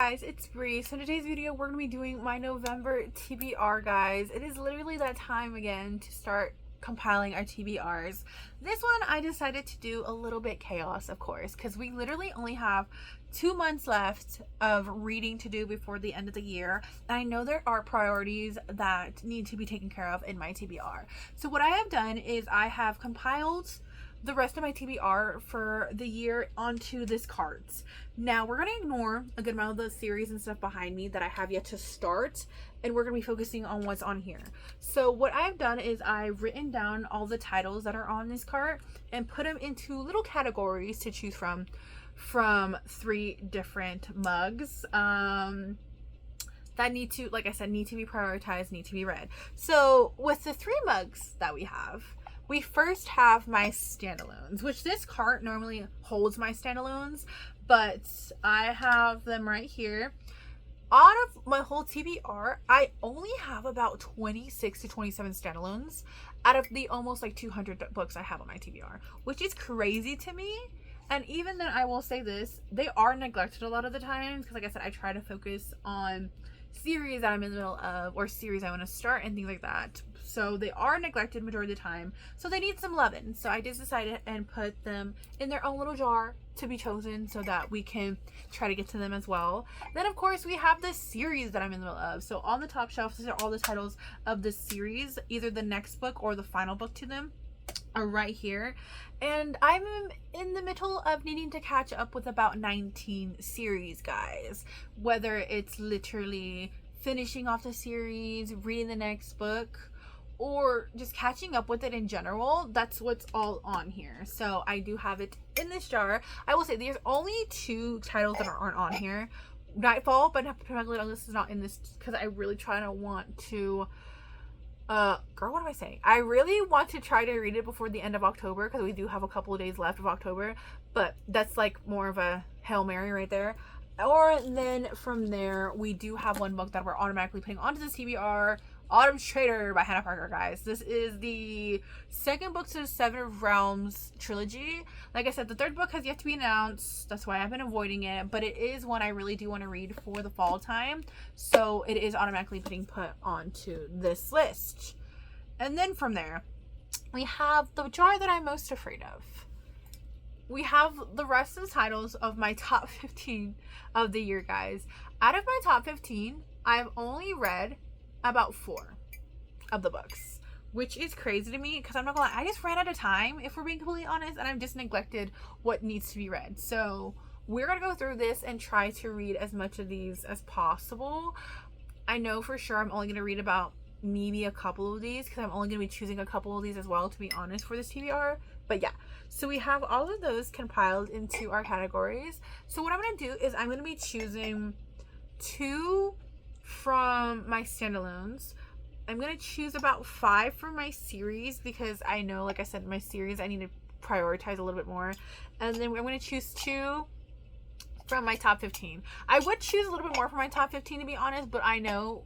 Guys, it's Bree. So in today's video we're going to be doing my November TBR, guys. It is literally that time again to start compiling our TBRs. This one I decided to do a little bit chaos, of course, because we literally only have 2 months left of reading to do before the end of the year, and I know there are priorities that need to be taken care of in my TBR. So what I have done is I have compiled the rest of my TBR for the year onto this cards. Now we're going to ignore a good amount of the series and stuff behind me that I have yet to start, and we're going to be focusing on what's on here. So what I've done is I've written down all the titles that are on this cart and put them into little categories to choose from 3 different mugs that need to, like I said, need to be prioritized, need to be read. So with the 3 mugs that we first have my standalones, which this cart normally holds my standalones, but I have them right here. Out of my whole TBR, I only have about 26 to 27 standalones out of the almost like 200 books I have on my TBR, which is crazy to me. And even then, I will say this, they are neglected a lot of the times because, like I said, I try to focus on series that I'm in the middle of or series I want to start and things like that. So they are neglected majority of the time, so they need some loving. So I just decided and put them in their own little jar to be chosen so that we can try to get to them as well. Then of course we have the series that I'm in the middle of. So on the top shelf, these are all the titles of the series, either the next book or the final book to them are right here. And I'm in the middle of needing to catch up with about 19 series, guys. Whether it's literally finishing off the series, reading the next book, or just catching up with it in general, that's what's all on here. So I do have it in this jar. I will say there's only 2 titles that aren't on here. Nightfall, but this is not in this because I really want to girl, what am I saying? I really want to try to read it before the end of October because we do have a couple of days left of October, but that's like more of a Hail Mary right there. Or then from there, we do have one book that we're automatically putting onto this TBR, Autumn's Trader by Hannah Parker, guys. This is the second book to the Seven of Realms trilogy. Like I said, the 3rd book has yet to be announced. That's why I've been avoiding it, but it is one I really do want to read for the fall time. So it is automatically put onto this list. And then from there, we have the jar that I'm most afraid of. We have the rest of the titles of my top 15 of the year, guys. Out of my top 15, I've only read about 4 of the books, which is crazy to me because I'm not gonna lie, I just ran out of time, if we're being completely honest, and I've just neglected what needs to be read. So we're gonna go through this and try to read as much of these as possible. I know for sure I'm only gonna read about maybe a couple of these because I'm only gonna be choosing a couple of these as well, to be honest, for this TBR. But yeah, so we have all of those compiled into our categories. So what I'm gonna do is I'm gonna be choosing 2 from my standalones. I'm gonna choose about 5 from my series because I know, like I said, my series I need to prioritize a little bit more. And then I'm gonna choose 2 from my top 15. I would choose a little bit more from my top 15 to be honest, but I know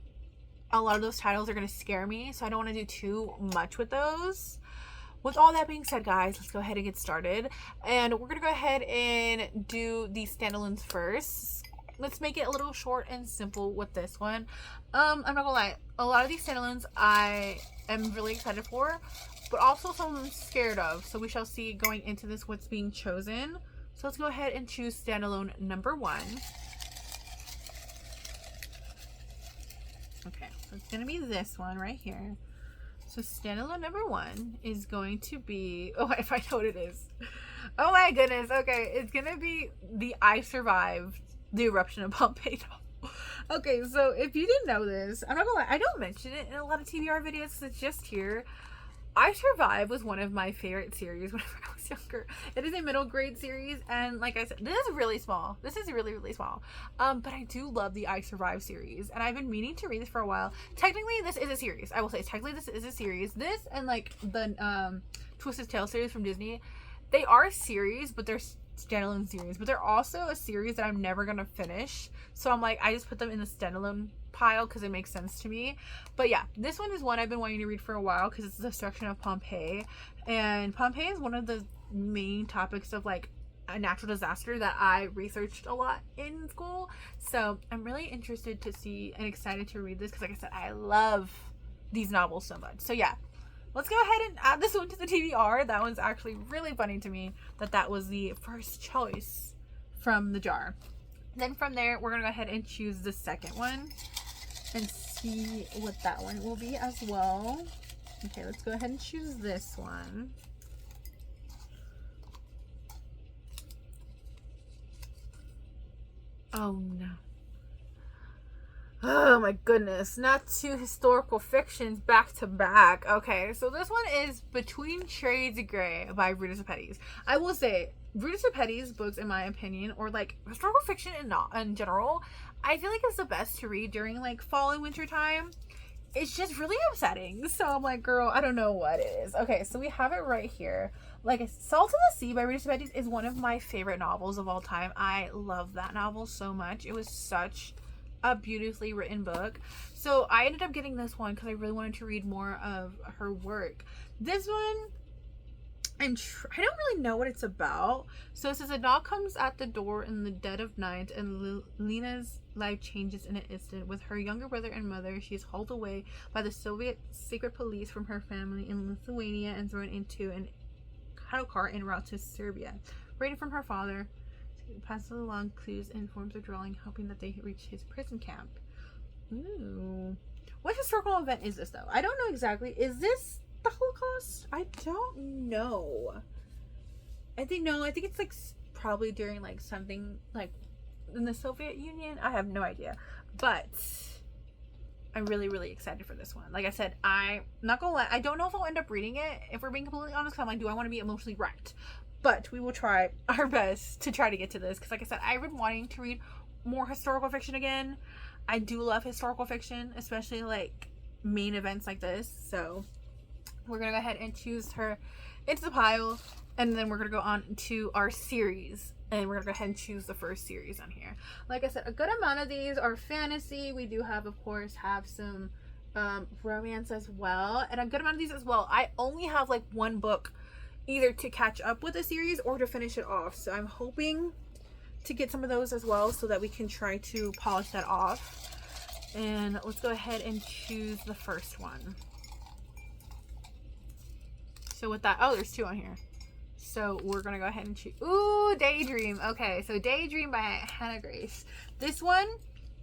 a lot of those titles are gonna scare me, so I don't want to do too much with those. With all that being said, guys, let's go ahead and get started. And we're gonna go ahead and do the standalones first. Let's make it a little short and simple with this one. I'm not gonna lie, a lot of these standalones I am really excited for, but also some I'm scared of. So we shall see going into this what's being chosen. So let's go ahead and choose standalone number 1. Okay, so it's gonna be this one right here. So standalone number 1 is going to be, oh, if I know what it is. Oh my goodness, okay, it's gonna be the I Survived the Eruption of Pompeii. Okay, so if you didn't know this, I'm not gonna lie, I don't mention it in a lot of TBR videos because it's just here. I Survive was one of my favorite series whenever I was younger. It is a middle grade series, and like I said, this is really small. This is really, really small. But I do love the I Survive series, and I've been meaning to read this for a while. Technically, this is a series. I will say, technically, this is a series. This and like the Twisted Tale series from Disney, they are a series, but they're standalone series. But they're also a series that I'm never gonna finish. So I'm like, I just put them in the standalone pile because it makes sense to me. But yeah, this one is one I've been wanting to read for a while because it's the destruction of Pompeii, and Pompeii is one of the main topics of like a natural disaster that I researched a lot in school. So I'm really interested to see and excited to read this because, like I said, I love these novels so much. So yeah, let's go ahead and add this one to the TBR. That one's actually really funny to me that was the first choice from the jar. Then from there, we're gonna go ahead and choose the second one and see what that one will be as well. Okay, let's go ahead and choose this one. Oh no. Oh my goodness. Not two historical fictions back to back. Okay, so this one is Between Shades of Grey by Rita Sepetys. I will say, Rita Sepetys books, in my opinion, or like historical fiction in general, I feel like it's the best to read during like fall and winter time. It's just really upsetting. So I'm like, girl, I don't know what it is. Okay, so we have it right here. Like, Salt of the Sea by Rita Sepetys is one of my favorite novels of all time. I love that novel so much. It was such a beautifully written book. So I ended up getting this one because I really wanted to read more of her work. This one, I don't really know what it's about. So it says a knock comes at the door in the dead of night, and Lena's life changes in an instant. With her younger brother and mother, she is hauled away by the Soviet secret police from her family in Lithuania and thrown into an cattle car en route to Serbia. Waiting from her father, she passes along clues and forms of drawing, hoping that they reach his prison camp. Ooh. What historical event is this, though? I don't know exactly. Is this the Holocaust? I don't know. I think it's like probably during like something like in the Soviet Union. I have no idea, but I'm really, really excited for this one. Like I said, I'm not gonna lie, I don't know if I'll end up reading it, if we're being completely honest. I'm like, do I want to be emotionally wrecked? But we will try our best to try to get to this, because like I said, I've been wanting to read more historical fiction again. I do love historical fiction, especially like main events like this. So we're gonna go ahead and choose her into the pile, and then we're gonna go on to our series, and we're gonna go ahead and choose the first series on here. Like I said, a good amount of these are fantasy. We do have, of course, some romance as well, and a good amount of these as well. I only have like one book either to catch up with the series or to finish it off, so I'm hoping to get some of those as well so that we can try to polish that off. And let's go ahead and choose the first one. So with that, oh, there's two on here. So we're gonna go ahead and choose. Ooh, Daydream. Okay, so Daydream by Hannah Grace. This one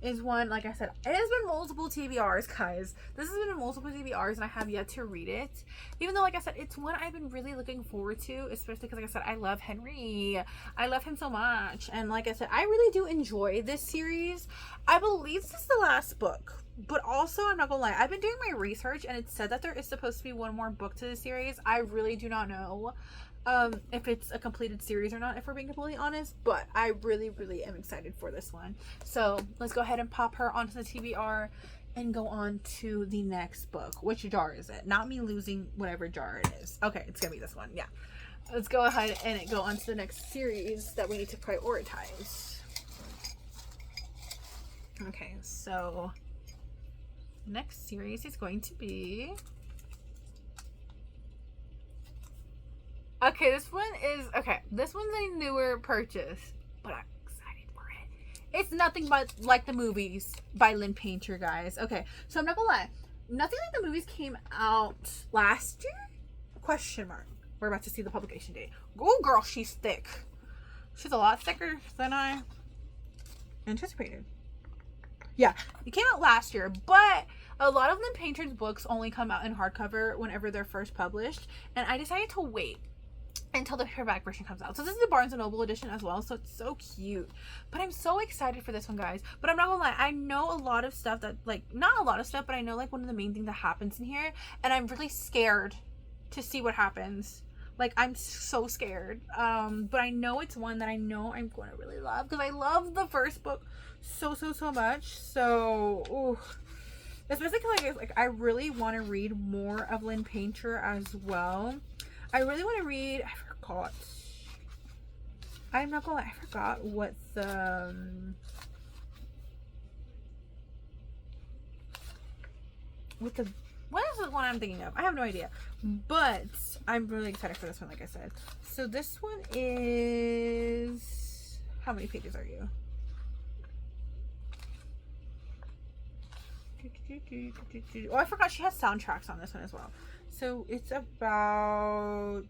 is one, like I said, it has been multiple TBRs, guys. This has been multiple TBRs, and I have yet to read it. Even though, like I said, it's one I've been really looking forward to, especially because, like I said, I love Henry. I love him so much. And like I said, I really do enjoy this series. I believe this is the last book. But also, I'm not gonna lie, I've been doing my research, and it said that there is supposed to be one more book to the series. I really do not know if it's a completed series or not, if we're being completely honest, but I really, really am excited for this one. So let's go ahead and pop her onto the TBR and go on to the next book. Which jar is it? Not me losing whatever jar it is. Okay, it's gonna be this one. Yeah, let's go ahead and go on to the next series that we need to prioritize. Okay, so next series is going to be, okay, this one's a newer purchase, but I'm excited for it. It's nothing but like the movies by Lynn Painter, guys. Okay, so I'm not gonna lie, Nothing Like the Movies came out last year? Question mark. We're about to see the publication date. Oh girl, she's thick. She's a lot thicker than I anticipated. Yeah, it came out last year, but a lot of Lynn Painter's books only come out in hardcover whenever they're first published, and I decided to wait until the paperback version comes out. So this is the Barnes & Noble edition as well, so it's so cute. But I'm so excited for this one, guys. But I'm not gonna lie, I know a lot of stuff that, like, not a lot of stuff, but I know, like, one of the main things that happens in here, and I'm really scared to see what happens. Like, I'm so scared. But I know it's one that I know I'm going to really love, because I love the first book so much. So, ooh. Especially because, like, I really want to read more of Lynn Painter as well. I really want to read, I forgot. I'm not gonna lie, I forgot what the What is the one I'm thinking of? I have no idea. But I'm really excited for this one, like I said. So this one is... How many pages are you? Oh, I forgot she has soundtracks on this one as well. So it's about...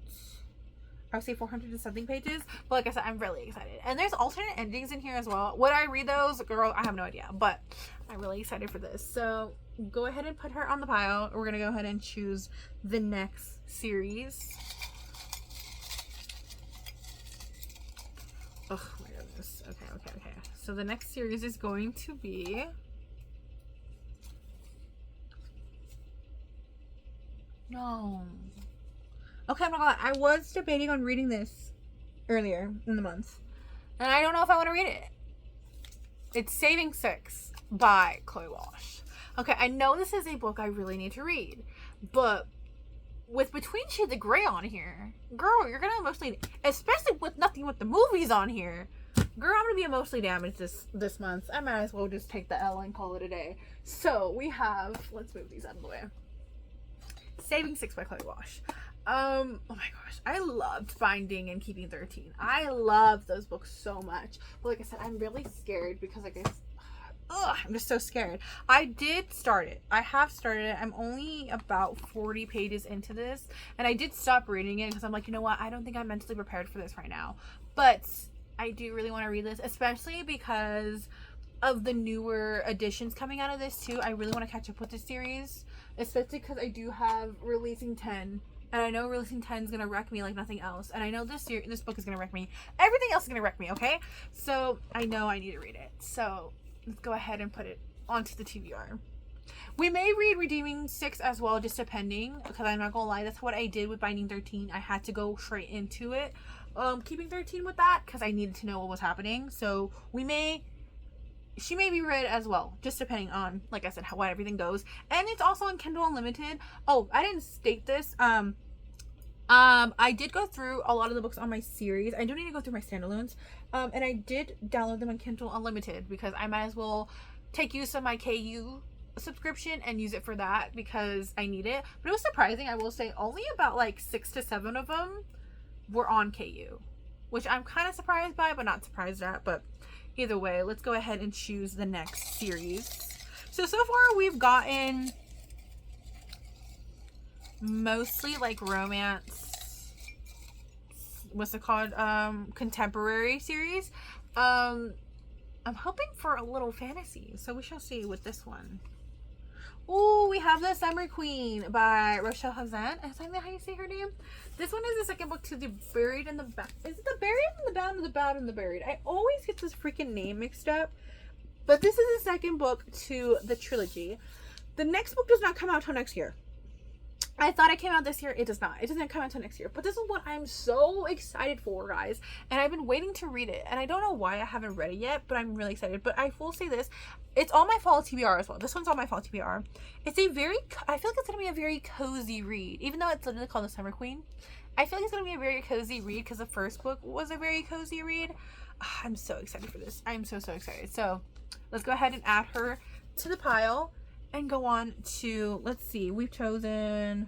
I would say 400 and something pages. But like I said, I'm really excited. And there's alternate endings in here as well. Would I read those? Girl, I have no idea. But I'm really excited for this. So go ahead and put her on the pile. We're going to go ahead and choose the next series. Oh my goodness. Okay. So the next series is going to be... No. Okay, I'm not gonna lie. I was debating on reading this earlier in the month. And I don't know if I want to read it. It's Saving Six by Chloe Walsh. Okay, I know this is a book I really need to read. But with Between Shades of Grey on here, girl, you're going to emotionally... Especially with nothing with the movies on here. Girl, I'm going to be emotionally damaged this month. I might as well just take the L and call it a day. So, we have... Let's move these out of the way. Saving Six by Chloe Walsh. Oh my gosh, I loved Finding and Keeping 13. I love those books so much. But like I said, I'm really scared because I'm just so scared. I did start it. I have started it. I'm only about 40 pages into this. And I did stop reading it because I'm like, you know what? I don't think I'm mentally prepared for this right now. But I do really want to read this, especially because of the newer editions coming out of this too. I really want to catch up with this series, especially because I do have Releasing 10. And I know Releasing 10 is going to wreck me like nothing else. And I know this book is going to wreck me. Everything else is going to wreck me, okay? So, I know I need to read it. So, let's go ahead and put it onto the TBR. We may read Redeeming 6 as well, just depending. Because I'm not going to lie, that's what I did with Binding 13. I had to go straight into it. Keeping 13 with that, because I needed to know what was happening. So, she may be read as well, just depending on, like I said, how everything goes. And it's also on Kindle Unlimited. Oh, I didn't state this. I did go through a lot of the books on my series. I do need to go through my standalones. And I did download them on Kindle Unlimited because I might as well take use of my KU subscription and use it for that because I need it. But it was surprising, I will say, only about like 6 to 7 of them were on KU, which I'm kind of surprised by, but not surprised at. But either way, let's go ahead and choose the next series. So far we've gotten mostly like romance, what's it called, contemporary series. I'm hoping for a little fantasy, so we shall see with this one. Oh, we have The Summer Queen by Rochelle Hazan. Is that how you say her name? This one is the second book to The Buried and the Bound. Is it The Buried and the Bound or The Bound and the Buried? I always get this freaking name mixed up. But this is the second book to the trilogy. The next book does not come out till next year. I thought it came out this year. It does not. It doesn't come out until next year. But this is what I'm so excited for, guys. And I've been waiting to read it. And I don't know why I haven't read it yet, but I'm really excited. But I will say this. It's on my fall TBR as well. This one's on my fall TBR. It's a very... I feel like it's going to be a very cozy read. Even though it's literally called The Summer Queen. I feel like it's going to be a very cozy read because the first book was a very cozy read. I'm so excited for this. I'm so excited. So, let's go ahead and add her to the pile. And go on to, let's see, we've chosen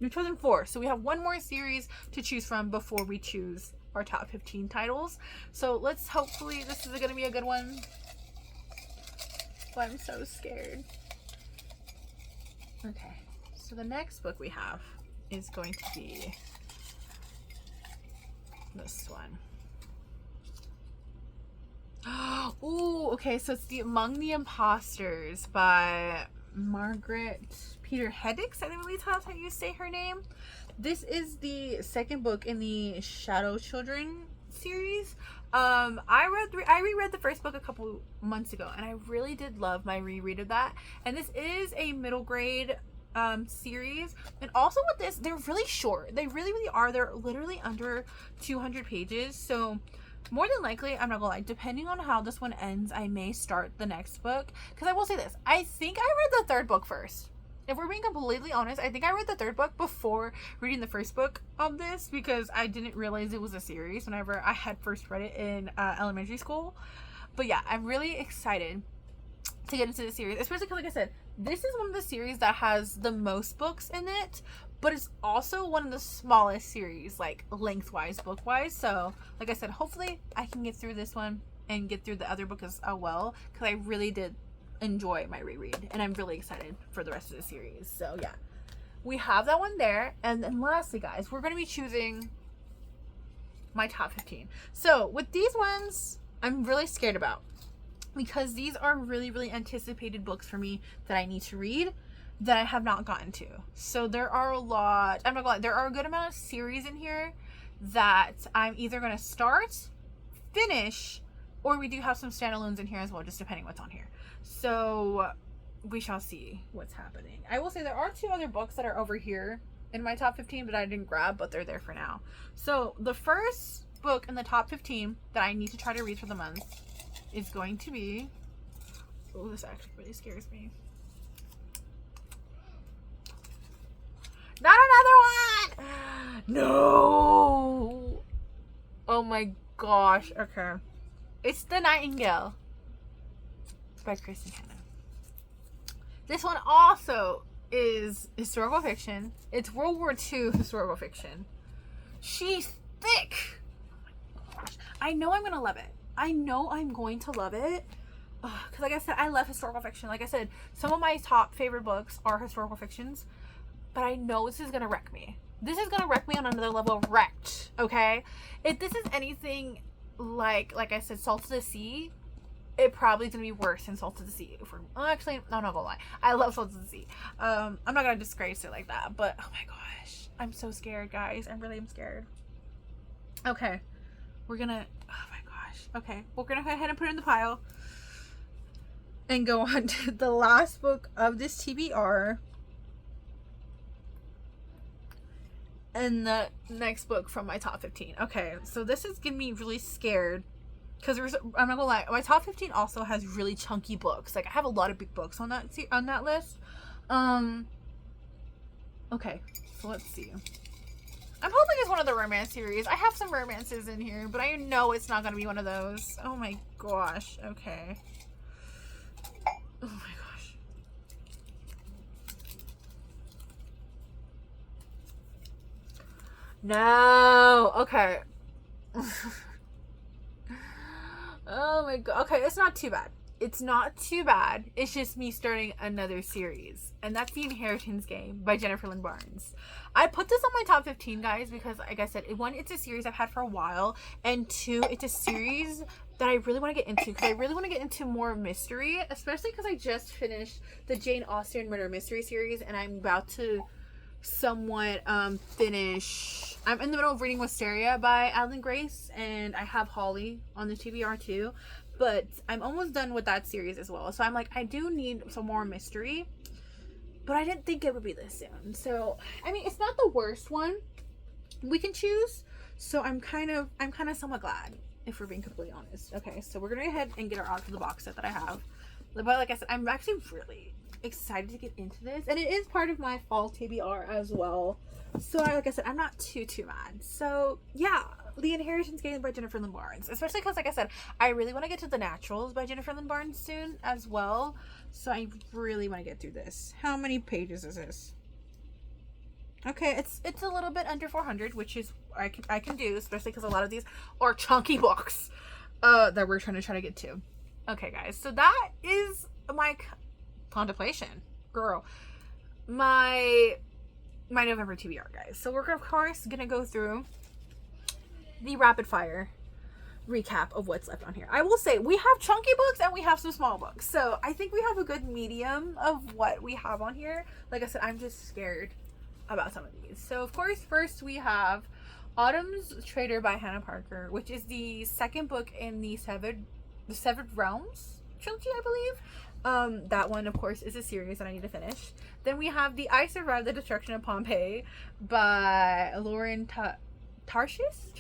4. So we have one more series to choose from before we choose our top 15 titles. So let's hopefully this is going to be a good one. But I'm so scared. Okay, so the next book we have is going to be this one. Ooh, okay, so it's Among the Imposters by Margaret Peter Hedix. I believe that's how you say her name. This is the second book in the Shadow Children series. I reread the first book a couple months ago, and I really did love my reread of that. And this is a middle grade series. And also with this, they're really short. They really are. They're literally under 200 pages. So more than likely, I'm not gonna lie, depending on how this one ends, I may start the next book. Because I will say this, I think I read the third book first. If we're being completely honest, I think I read the third book before reading the first book of this, because I didn't realize it was a series whenever I had first read it in elementary school. But yeah, I'm really excited to get into the series, especially because, like I said, this is one of the series that has the most books in it, but it's also one of the smallest series, like lengthwise, book-wise. So, like I said, hopefully I can get through this one and get through the other book as well, because I really did enjoy my reread, and I'm really excited for the rest of the series. So yeah, we have that one there. And then lastly, guys, we're going to be choosing my top 15. So with these ones, I'm really scared about, because these are really, really anticipated books for me that I need to read that I have not gotten to. So there are a lot, I'm not gonna lie, there are a good amount of series in here that I'm either going to start, finish, or we do have some standalones in here as well, just depending what's on here. So we shall see what's happening. I will say there are 2 other books that are over here in my top 15 that I didn't grab, but they're there for now. So the first book in the top 15 that I need to try to read for the month is going to be, oh, this actually really scares me. Not another one! No! Oh my gosh. Okay. It's The Nightingale. It's by Kristen Hanna. This one also is historical fiction. It's World War II historical fiction. She's thick. Oh my gosh. I know I'm going to love it. I know I'm going to love it. Because like I said, I love historical fiction. Like I said, some of my top favorite books are historical fictions. But I know this is going to wreck me. This is going to wreck me on another level of wrecked. Okay? If this is anything like I said, Salt of the Sea, it probably is going to be worse than Salt of the Sea. Actually, no, I'm not going to lie. I love Salt of the Sea. I'm not going to disgrace it like that. But, oh my gosh. I'm so scared, guys. I really am scared. Okay. We're going to... Oh my gosh. Okay. We're going to go ahead and put it in the pile. And go on to the last book of this TBR. And the next book from my top 15. Okay, so this is getting me really scared, because I'm not gonna lie, my top 15 also has really chunky books. Like, I have a lot of big books on that list. Okay, so let's see. I'm hoping it's one of the romance series. I have some romances in here, but I know it's not gonna be one of those. Oh my gosh. Okay. Oh my gosh. No. Okay. Oh my god. Okay, it's not too bad. It's not too bad. It's just me starting another series. And that's The Inheritance Game by Jennifer Lynn Barnes. I put this on my top 15, guys, because like I said, 1, it's a series I've had for a while. And 2, it's a series that I really want to get into. Because I really want to get into more mystery. Especially because I just finished the Jane Austen Murder Mystery series. And I'm about to somewhat finish. I'm in the middle of reading Wisteria by Adeline Grace, and I have Holly on the TBR too, but I'm almost done with that series as well. So I'm like, I do need some more mystery, but I didn't think it would be this soon. So I mean, it's not the worst one we can choose, so I'm kind of somewhat glad, if we're being completely honest. Okay, so we're gonna go ahead and get our out of the box set that I have. But like I said, I'm actually really excited to get into this, and it is part of my fall TBR as well. So like I said, I'm not too mad. So yeah, The Inheritance Game by Jennifer Lynn Barnes, especially because like I said, I really want to get to The Naturals by Jennifer Lynn Barnes soon as well. So I really want to get through this. How many pages is this? Okay, it's a little bit under 400, which is I can do, especially because a lot of these are chunky books that we're trying to get to. Okay, guys, so that is my contemplation, girl. My November TBR, guys. So we're of course gonna go through the rapid fire recap of what's left on here. I will say we have chunky books and we have some small books, so I think we have a good medium of what we have on here. Like I said, I'm just scared about some of these. So of course, first we have Autumn's Traitor by Hannah Parker, which is the second book in the Severed Realms trilogy, I believe. That one, of course, is a series that I need to finish. Then we have The I Survived the Destruction of Pompeii by Lauren Tarshis.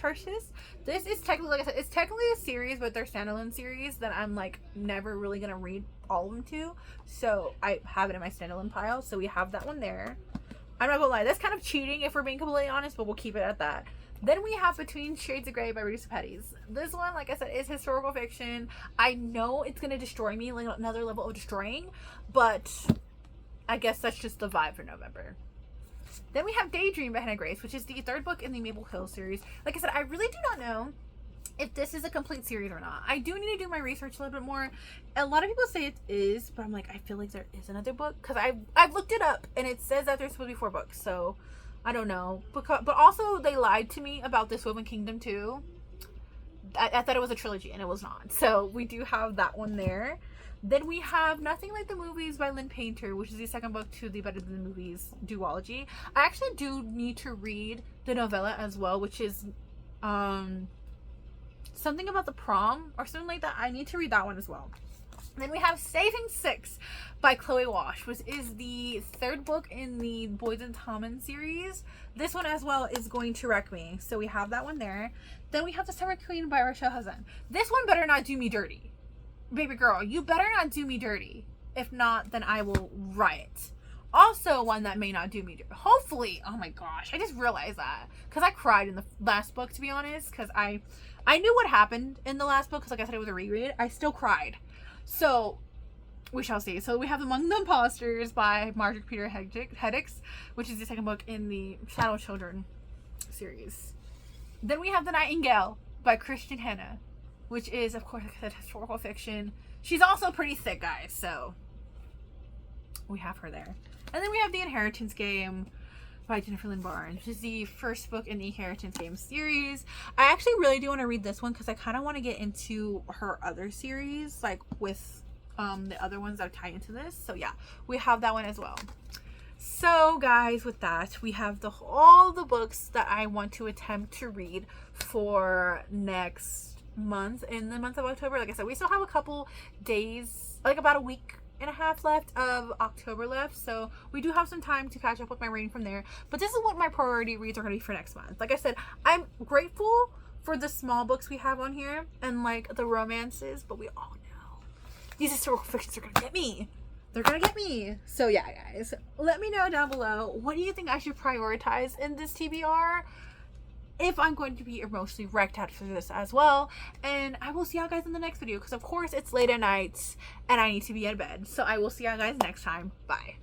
This is technically, like I said, it's technically a series, but they're standalone series that I'm like never really gonna read all of them to. So I have it in my standalone pile. So we have that one there. I'm not gonna lie, that's kind of cheating if we're being completely honest, but we'll keep it at that. Then we have Between Shades of Grey by Rita Petties. This one, like I said, is historical fiction. I know it's gonna destroy me, like another level of destroying, but I guess that's just the vibe for November. Then we have Daydream by Hannah Grace, which is the third book in the Maple Hill series. Like I said, I really do not know if this is a complete series or not. I do need to do my research a little bit more. A lot of people say it is, but I'm like, I feel like there is another book, because I've looked it up and it says that there's supposed to be 4 books, so I don't know. But also they lied to me about this Woven Kingdom too. I thought it was a trilogy and it was not. So we do have that one there. Then we have Nothing Like the Movies by Lynn Painter, which is the second book to the Better Than the Movies duology. I actually do need to read the novella as well, which is something about the prom or something like that. I need to read that one as well. Then we have Saving Six by Chloe Walsh, which is the third book in the Boys and Tommen series. This one as well is going to wreck me. So we have that one there. Then we have The Summer Queen by Rachel Hazan. This one better not do me dirty. Baby girl, you better not do me dirty. If not, then I will riot. Also one that may not do me dirty. Hopefully, oh my gosh, I just realized that. Because I cried in the last book, to be honest. Because I knew what happened in the last book, because like I said, it was a reread. I still cried. So, we shall see. So we have Among the Imposters by Margaret Peter Hedix, which is the second book in the Shadow Children series. Then we have The Nightingale by Christian Hanna, which is, of course, like I said, historical fiction. She's also pretty thick, guys, so we have her there. And then we have The Inheritance Game by Jennifer Lynn Barnes, which is the first book in the Inheritance Game series. I actually really do want to read this one because I kind of want to get into her other series, like with the other ones that tie into this. So yeah, we have that one as well. So guys, with that, we have all the books that I want to attempt to read for next month, in the month of October. Like I said, we still have a couple days, like about a week and a half left of October left, so we do have some time to catch up with my reading from there. But this is what my priority reads are going to be for next month. Like I said, I'm grateful for the small books we have on here and like the romances, but we all know these historical fictions are going to get me. They're going to get me. So yeah, guys, let me know down below, what do you think I should prioritize in this TBR? If I'm going to be emotionally wrecked out for this as well. And I will see y'all guys in the next video, because of course it's late at night and I need to be in bed. So I will see y'all guys next time. Bye.